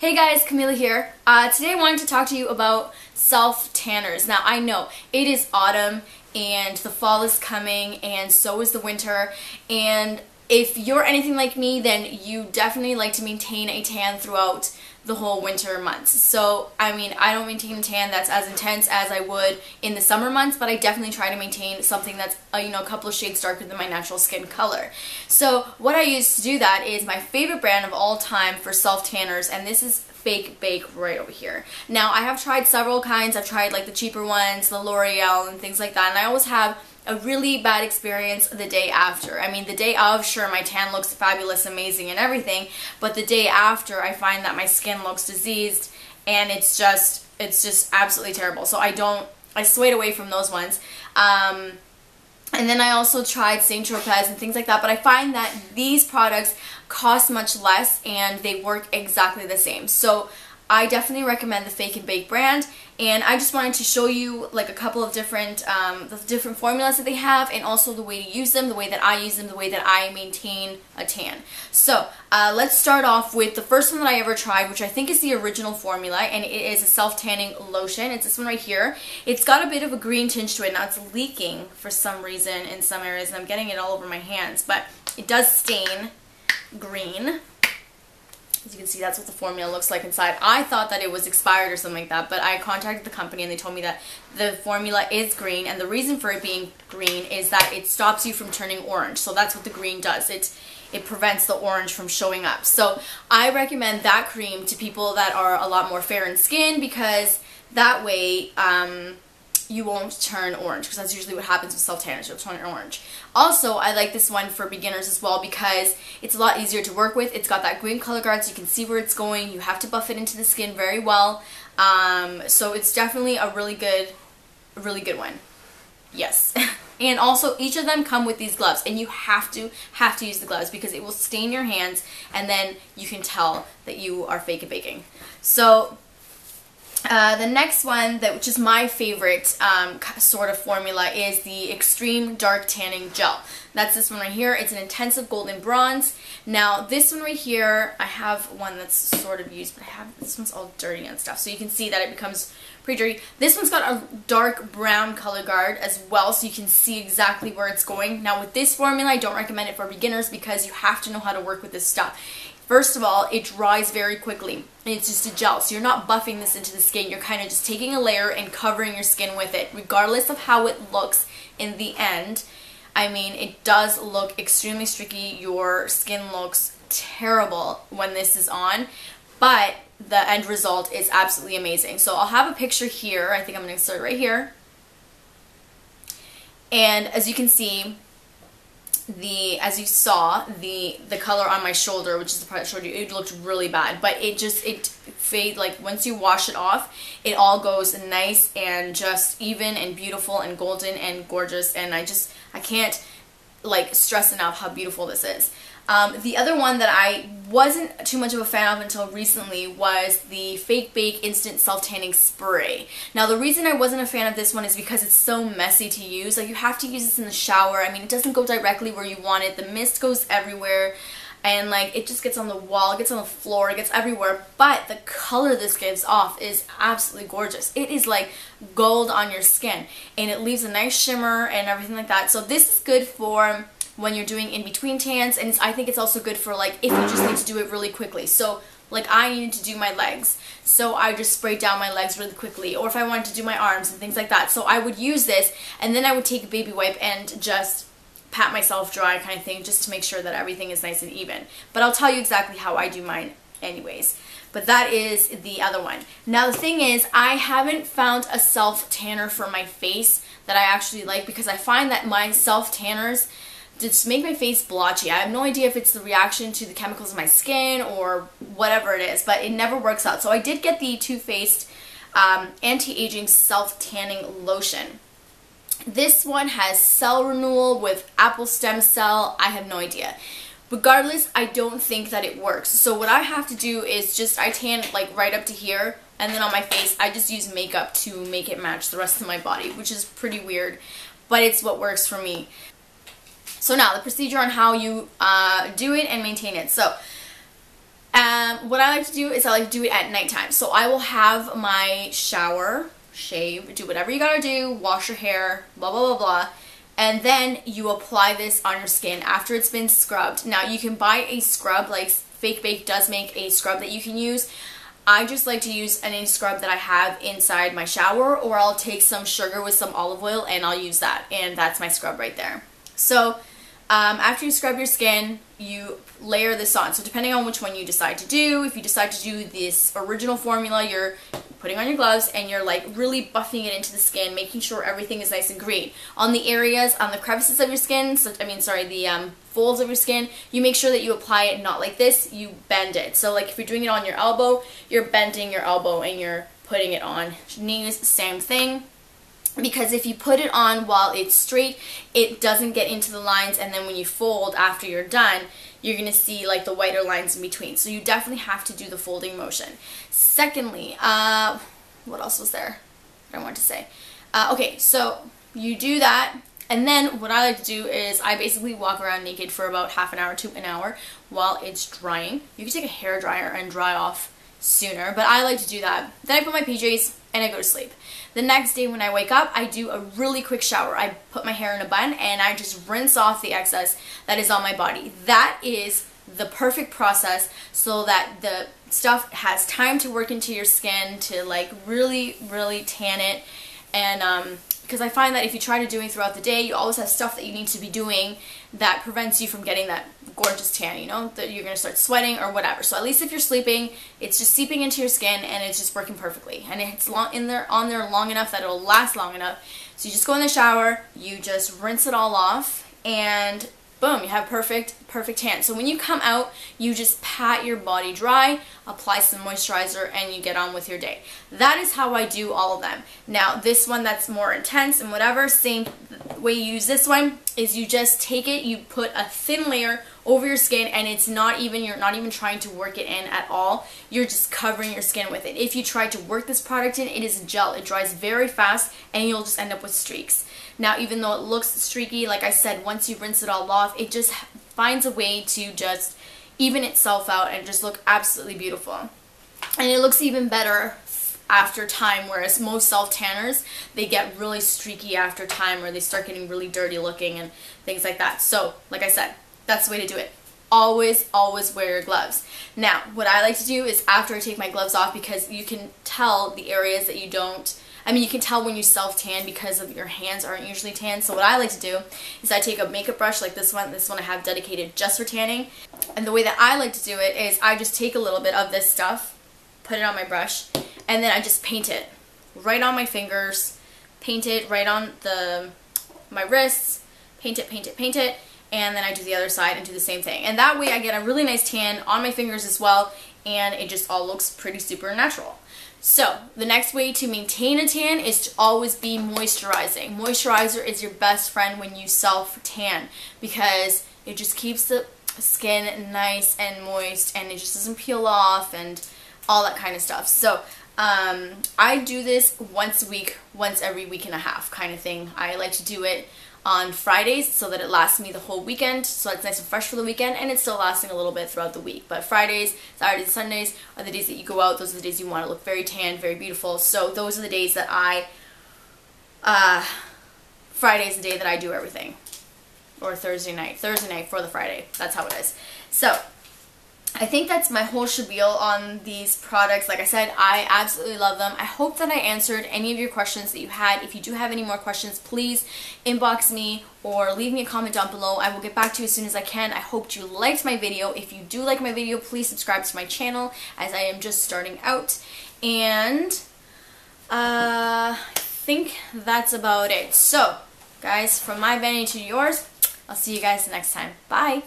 Hey guys, Camila here. Today I wanted to talk to you about self-tanners. Now I know it is autumn and the fall is coming and so is the winter, and if you're anything like me, then you definitely like to maintain a tan throughout the whole winter months. So, I mean, I don't maintain a tan that's as intense as I would in the summer months, but I definitely try to maintain something that's, a couple of shades darker than my natural skin color. So, what I use to do that is my favorite brand of all time for self-tanners, and this is Fake Bake right over here. Now, I have tried several kinds. I've tried like the cheaper ones, the L'Oreal and things like that, and I always have a really bad experience the day after. I mean, the day of, sure, my tan looks fabulous, amazing, and everything, but the day after, I find that my skin looks diseased, and it's just absolutely terrible. So I swayed away from those ones. And then I also tried Saint Tropez and things like that, but I find that these products cost much less and they work exactly the same. So I definitely recommend the Fake and Bake brand, and I just wanted to show you like a couple of different the different formulas that they have, and also the way to use them, the way that I use them, the way that I maintain a tan. So let's start off with the first one that I ever tried, which I think is the original formula, and it is a self-tanning lotion. It's this one right here. It's got a bit of a green tinge to it. Now it's leaking for some reason in some areas, and I'm getting it all over my hands, but it does stain green. As you can see, that's what the formula looks like inside. I thought that it was expired or something like that, but I contacted the company and they told me that the formula is green, and the reason for it being green is that it stops you from turning orange. So that's what the green does. It prevents the orange from showing up. So I recommend that cream to people that are a lot more fair in skin, because that way you won't turn orange, because that's usually what happens with self-tanners, you'll turn orange. Also, I like this one for beginners as well because it's a lot easier to work with. It's got that green color guard so you can see where it's going. You have to buff it into the skin very well. So it's definitely a really good one. Yes. And also, each of them come with these gloves, and you have to use the gloves because it will stain your hands, and then you can tell that you are fake baking. So the next one, which is my favorite sort of formula, is the Extreme Dark Tanning Gel. That's this one right here. It's an intensive golden bronze. Now this one right here, I have one that's sort of used, but this one's all dirty and stuff, so you can see that it becomes pretty dirty. This one's got a dark brown color guard as well, so you can see exactly where it's going. Now with this formula, I don't recommend it for beginners because you have to know how to work with this stuff. First of all, it dries very quickly, and it's just a gel, so you're not buffing this into the skin. You're kind of just taking a layer and covering your skin with it, regardless of how it looks in the end. I mean, it does look extremely streaky. Your skin looks terrible when this is on, but the end result is absolutely amazing. So I'll have a picture here. I think I'm going to start right here. And as you can see, as you saw, the color on my shoulder, which is the part I showed you, it looked really bad, but it fades, like once you wash it off, it all goes nice and just even and beautiful and golden and gorgeous, and I can't like stress enough how beautiful this is. The other one that I wasn't too much of a fan of until recently was the Fake Bake Instant Self-Tanning Spray. Now the reason I wasn't a fan of this one is because it's so messy to use. Like, you have to use this in the shower. I mean, it doesn't go directly where you want it. The mist goes everywhere, and like it just gets on the wall, it gets on the floor, it gets everywhere. But the color this gives off is absolutely gorgeous. It is like gold on your skin, and it leaves a nice shimmer and everything like that. So this is good for when you're doing in-between tans, and I think it's also good for like if you just need to do it really quickly. So like I needed to do my legs, so I just sprayed down my legs really quickly, or if I wanted to do my arms and things like that. So I would use this, and then I would take a baby wipe and just pat myself dry kind of thing, just to make sure that everything is nice and even. But I'll tell you exactly how I do mine anyways. But that is the other one. Now the thing is, I haven't found a self-tanner for my face that I actually like, because I find that my self-tanners just make my face blotchy. I have no idea if it's the reaction to the chemicals in my skin or whatever it is, but it never works out. So I did get the Too Faced Anti-Aging Self-Tanning Lotion. This one has cell renewal with apple stem cell. I have no idea. Regardless, I don't think that it works. So what I have to do is just, I tan like right up to here, and then on my face, I just use makeup to make it match the rest of my body, which is pretty weird, but it's what works for me. So now, the procedure on how you do it and maintain it. So What I like to do is I like to do it at nighttime. So I will have my shower, shave, do whatever you gotta do, wash your hair, blah, blah, blah, blah. And then you apply this on your skin after it's been scrubbed. Now you can buy a scrub, like Fake Bake does make a scrub that you can use. I just like to use any scrub that I have inside my shower, or I'll take some sugar with some olive oil and I'll use that. And that's my scrub right there. So after you scrub your skin, you layer this on. So depending on which one you decide to do, if you decide to do this original formula, you're putting on your gloves and you're like really buffing it into the skin, making sure everything is nice and green. On the areas, on the crevices of your skin, so, the folds of your skin, you make sure that you apply it not like this, you bend it. So like if you're doing it on your elbow, you're bending your elbow and you're putting it on. Knees, same thing. Because if you put it on while it's straight, it doesn't get into the lines, and then when you fold after you're done, you're going to see like the whiter lines in between. So you definitely have to do the folding motion. Secondly, what else was there that I wanted to say? Okay, so you do that, and then what I like to do is I basically walk around naked for about half an hour to an hour while it's drying. You can take a hair dryer and dry off sooner, but I like to do that. Then I put my PJs and I go to sleep. The next day when I wake up, I do a really quick shower. I put my hair in a bun and I just rinse off the excess that is on my body. That is the perfect process so that the stuff has time to work into your skin to like really, really tan it. And because I find that if you try to do it throughout the day, you always have stuff that you need to be doing that prevents you from getting that gorgeous tan, you know, that you're going to start sweating or whatever. So at least if you're sleeping, it's just seeping into your skin and it's just working perfectly. And it's on there long enough that it'll last long enough. So you just go in the shower, you just rinse it all off, and boom, you have perfect tan. So when you come out, you just pat your body dry, apply some moisturizer, and you get on with your day. That is how I do all of them. Now, this one that's more intense and whatever, same way you use this one is you just take it, you put a thin layer over your skin, and it's not even, you're not even trying to work it in at all. You're just covering your skin with it. If you try to work this product in, it is gel. It dries very fast, and you'll just end up with streaks. Now, even though it looks streaky, like I said, once you rinse it all off, it just finds a way to just even itself out and just look absolutely beautiful. And it looks even better after time, whereas most self-tanners, they get really streaky after time, or they start getting really dirty looking and things like that. So, like I said, that's the way to do it. Always, always wear your gloves. Now, what I like to do is after I take my gloves off, because you can tell the areas that you don't, you can tell when you self-tan because of your hands aren't usually tan. So what I like to do is I take a makeup brush like this one I have dedicated just for tanning. And the way that I like to do it is I just take a little bit of this stuff, put it on my brush, and then I just paint it right on my fingers, paint it right on my wrists, paint it, and then I do the other side and do the same thing. And that way I get a really nice tan on my fingers as well, and it just all looks pretty super natural. So, the next way to maintain a tan is to always be moisturizing. Moisturizer is your best friend when you self-tan because it just keeps the skin nice and moist and it just doesn't peel off and all that kind of stuff. So, I do this once a week, once every week and a half kind of thing. I like to do it on Fridays so that it lasts me the whole weekend, so it's nice and fresh for the weekend, and it's still lasting a little bit throughout the week. But Fridays, Saturdays, and Sundays are the days that you go out. Those are the days you want to look very tan, very beautiful. So those are the days that Friday is the day that I do everything. Or Thursday night for the Friday. That's how it is. So I think that's my whole spiel on these products. Like I said, I absolutely love them. I hope that I answered any of your questions that you had. If you do have any more questions, please inbox me or leave me a comment down below. I will get back to you as soon as I can. I hope you liked my video. If you do like my video, please subscribe to my channel as I am just starting out. And I think that's about it. So, guys, from my vanity to yours, I'll see you guys next time. Bye!